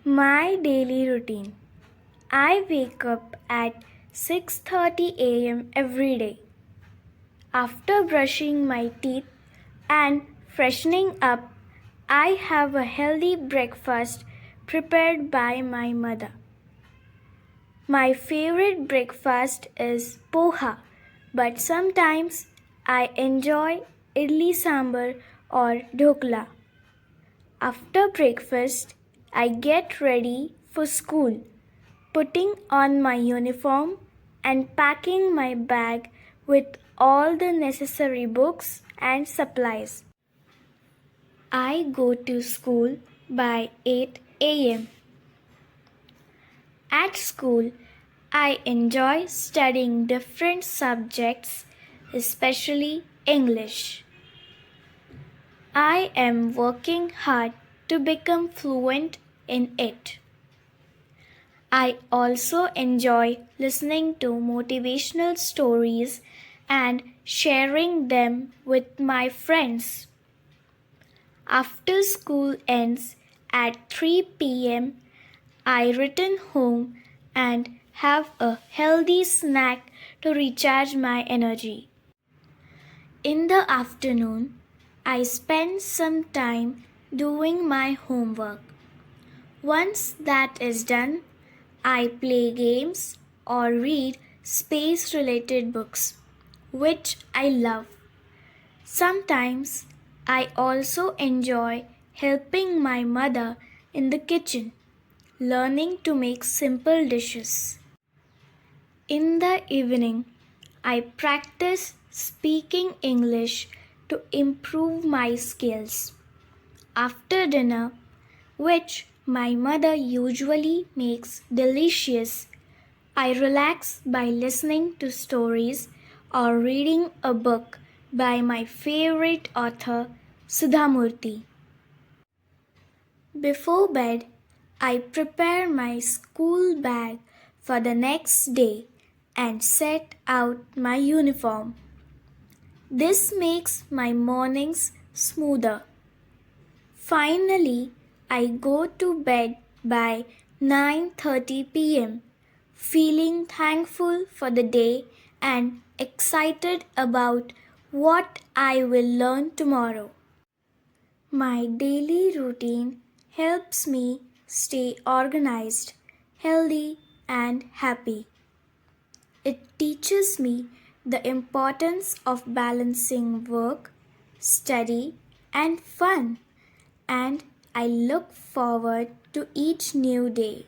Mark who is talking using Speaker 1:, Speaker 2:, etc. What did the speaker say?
Speaker 1: My daily routine. I wake up at 6:30 a.m. every day. After brushing my teeth and freshening up, I have a healthy breakfast prepared by my mother. My favorite breakfast is poha, but sometimes I enjoy idli sambar or dhokla. After breakfast, I get ready for school, putting on my uniform and packing my bag with all the necessary books and supplies. I go to school by 8 a.m. At school, I enjoy studying different subjects, especially English. I am working hard to become fluent in it. I also enjoy listening to motivational stories and sharing them with my friends. After school ends at 3 p.m., I return home and have a healthy snack to recharge my energy. In the afternoon, I spend some time doing my homework. Once that is done, I play games or read space related books, which I love. Sometimes I also enjoy helping my mother in the kitchen, learning to make simple dishes. In the evening, I practice speaking English to improve my skills. After dinner, which my mother usually makes delicious, I relax by listening to stories or reading a book by my favorite author, Sudhamurti. Before bed, I prepare my school bag for the next day and set out my uniform. This makes my mornings smoother. Finally, I go to bed by 9:30 p.m., feeling thankful for the day and excited about what I will learn tomorrow. My daily routine helps me stay organized, healthy, and happy. It teaches me the importance of balancing work, study, and fun, and I look forward to each new day.